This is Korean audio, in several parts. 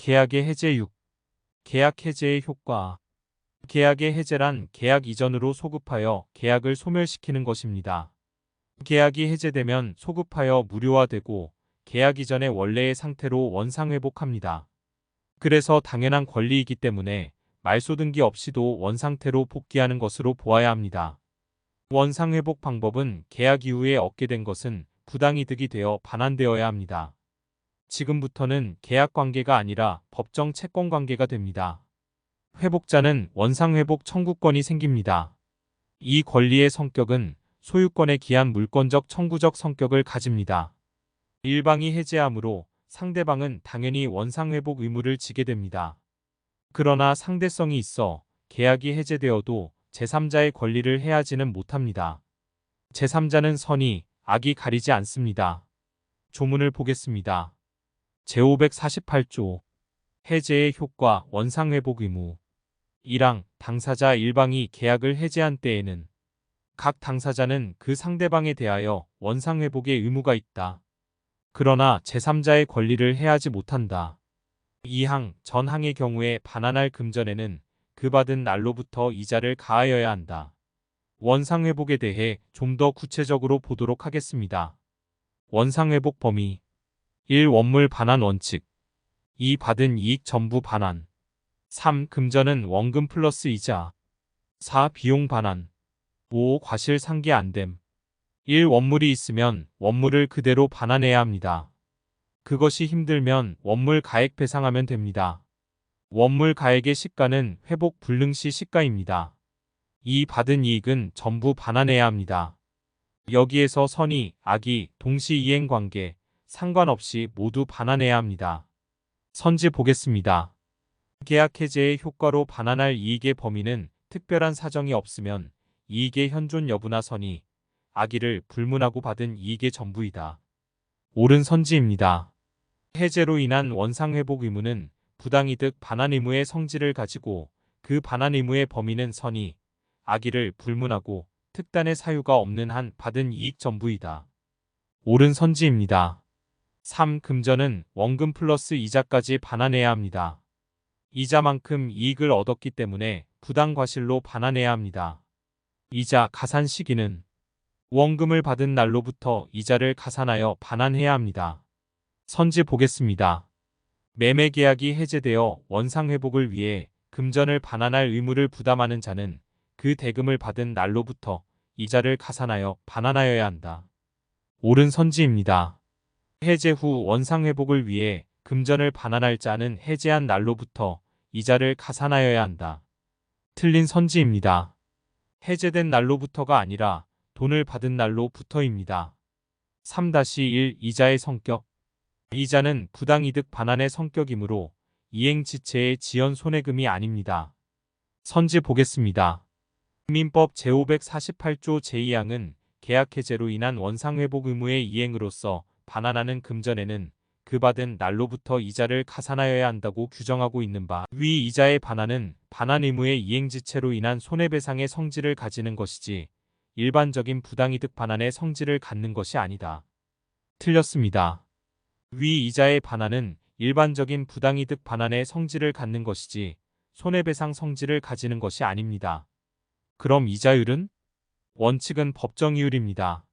계약의 해제 6. 계약 해제의 효과. 계약의 해제란 계약 이전으로 소급하여 계약을 소멸시키는 것입니다. 계약이 해제되면 소급하여 무료화되고 계약 이전의 원래의 상태로 원상회복합니다. 그래서 당연한 권리이기 때문에 말소 등기 없이도 원상태로 복귀하는 것으로 보아야 합니다. 원상회복 방법은 계약 이후에 얻게 된 것은 부당이득이 되어 반환되어야 합니다. 지금부터는 계약관계가 아니라 법정 채권관계가 됩니다. 회복자는 원상회복 청구권이 생깁니다. 이 권리의 성격은 소유권에 기한 물권적 청구적 성격을 가집니다. 일방이 해제하므로 상대방은 당연히 원상회복 의무를 지게 됩니다. 그러나 상대성이 있어 계약이 해제되어도 제3자의 권리를 해하지는 못합니다. 제3자는 선의, 악이 가리지 않습니다. 조문을 보겠습니다. 제548조 해제의 효과 원상회복 의무 1항 당사자 일방이 계약을 해제한 때에는 각 당사자는 그 상대방에 대하여 원상회복의 의무가 있다. 그러나 제3자의 권리를 해하지 못한다. 2항 전항의 경우에 반환할 금전에는 그 받은 날로부터 이자를 가하여야 한다. 원상회복에 대해 좀 더 구체적으로 보도록 하겠습니다. 원상회복 범위 1. 원물 반환 원칙 2. 받은 이익 전부 반환 3. 금전은 원금 플러스 이자 4. 비용 반환 5. 과실 상기 안됨 1. 원물이 있으면 원물을 그대로 반환해야 합니다. 그것이 힘들면 원물 가액 배상하면 됩니다. 원물 가액의 시가는 회복 불능 시 시가입니다. 이 받은 이익은 전부 반환해야 합니다. 여기에서 선의, 악의, 동시이행관계, 상관없이 모두 반환해야 합니다. 선지 보겠습니다. 계약 해제의 효과로 반환할 이익의 범위는 특별한 사정이 없으면 이익의 현존 여부나 선의, 악의를 불문하고 받은 이익의 전부이다. 옳은 선지입니다. 해제로 인한 원상회복 의무는 부당이득 반환 의무의 성질을 가지고 그 반환 의무의 범위는 선의, 악의를 불문하고 특단의 사유가 없는 한 받은 이익 전부이다. 옳은 선지입니다. 3. 금전은 원금 플러스 이자까지 반환해야 합니다. 이자만큼 이익을 얻었기 때문에 부당과실로 반환해야 합니다. 이자 가산 시기는 원금을 받은 날로부터 이자를 가산하여 반환해야 합니다. 선지 보겠습니다. 매매계약이 해제되어 원상회복을 위해 금전을 반환할 의무를 부담하는 자는 그 대금을 받은 날로부터 이자를 가산하여 반환하여야 한다. 옳은 선지입니다. 해제 후 원상회복을 위해 금전을 반환할 자는 해제한 날로부터 이자를 가산하여야 한다. 틀린 선지입니다. 해제된 날로부터가 아니라 돈을 받은 날로부터입니다. 3-1 이자의 성격 이자는 부당이득 반환의 성격이므로 이행지체의 지연 손해금이 아닙니다. 선지 보겠습니다. 민법 제548조 제2항은 계약 해제로 인한 원상회복 의무의 이행으로서 반환하는 금전에는 그 받은 날로부터 이자를 가산하여야 한다고 규정하고 있는 바 위 이자의 반환은 반환 의무의 이행지체로 인한 손해배상의 성질을 가지는 것이지 일반적인 부당이득 반환의 성질을 갖는 것이 아니다. 틀렸습니다. 위 이자의 반환은 일반적인 부당이득 반환의 성질을 갖는 것이지 손해배상 성질을 가지는 것이 아닙니다. 그럼 이자율은? 원칙은 법정이율입니다.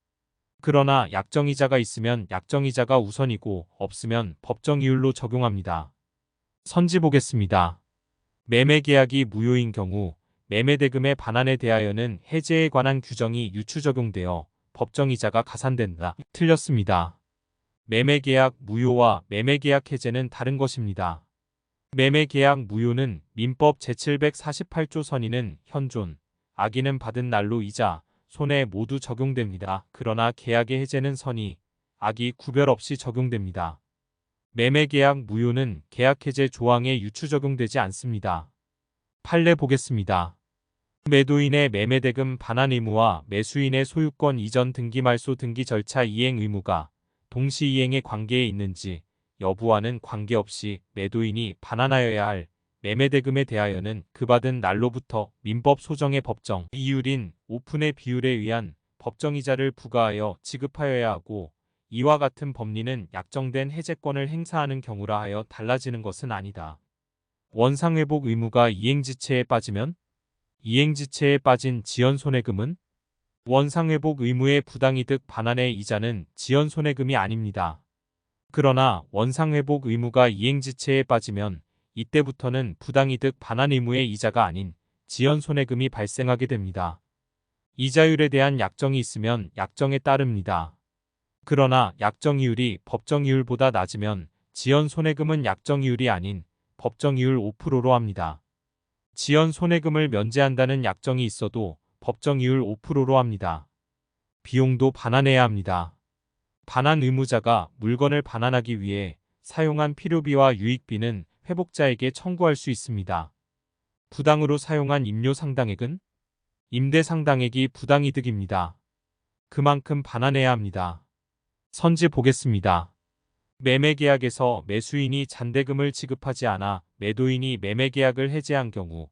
그러나 약정이자가 있으면 약정이자가 우선이고 없으면 법정이율로 적용합니다. 선지 보겠습니다. 매매계약이 무효인 경우 매매대금의 반환에 대하여는 해제에 관한 규정이 유추 적용되어 법정이자가 가산된다. 틀렸습니다. 매매계약 무효와 매매계약 해제는 다른 것입니다. 매매계약 무효는 민법 제748조 선의는 현존, 악의는 받은 날로 이자, 손해 모두 적용됩니다. 그러나 계약의 해제는 선의, 악의 구별 없이 적용됩니다. 매매계약 무효는 계약해제 조항에 유추 적용되지 않습니다. 판례 보겠습니다. 매도인의 매매대금 반환 의무와 매수인의 소유권 이전 등기 말소 등기 절차 이행 의무가 동시이행의 관계에 있는지 여부와는 관계없이 매도인이 반환하여야 할 매매대금에 대하여는 그 받은 날로부터 민법 소정의 법정 이율인 오픈의 비율에 의한 법정이자를 부과하여 지급하여야 하고 이와 같은 법리는 약정된 해제권을 행사하는 경우라 하여 달라지는 것은 아니다. 원상회복 의무가 이행지체에 빠지면 이행지체에 빠진 지연손해금은 원상회복 의무의 부당이득 반환의 이자는 지연손해금이 아닙니다. 그러나 원상회복 의무가 이행지체에 빠지면 이때부터는 부당이득 반환 의무의 이자가 아닌 지연손해금이 발생하게 됩니다. 이자율에 대한 약정이 있으면 약정에 따릅니다. 그러나 약정이율이 법정이율보다 낮으면 지연손해금은 약정이율이 아닌 법정이율 5%로 합니다. 지연손해금을 면제한다는 약정이 있어도 법정이율 5%로 합니다. 비용도 반환해야 합니다. 반환 의무자가 물건을 반환하기 위해 사용한 필요비와 유익비는 회복자에게 청구할 수 있습니다. 부당으로 사용한 임료 상당액은 임대 상당액이 부당이득입니다. 그만큼 반환해야 합니다. 선지 보겠습니다. 매매계약에서 매수인이 잔대금을 지급하지 않아 매도인이 매매계약을 해지한 경우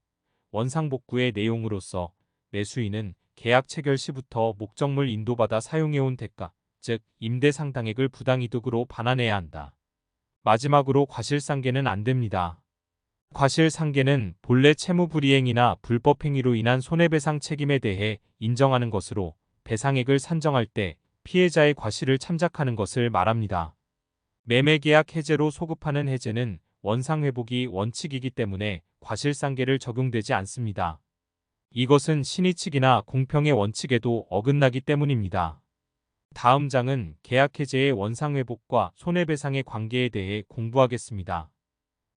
원상복구의 내용으로서 매수인은 계약 체결 시부터 목적물 인도받아 사용해온 대가, 즉 임대상당액을 부당이득으로 반환해야 한다. 마지막으로 과실상계는 안 됩니다. 과실상계는 본래 채무불이행이나 불법행위로 인한 손해배상 책임에 대해 인정하는 것으로 배상액을 산정할 때 피해자의 과실을 참작하는 것을 말합니다. 매매계약 해제로 소급하는 해제는 원상회복이 원칙이기 때문에 과실상계를 적용되지 않습니다. 이것은 신의칙이나 공평의 원칙에도 어긋나기 때문입니다. 다음 장은 계약해제의 원상회복과 손해배상의 관계에 대해 공부하겠습니다.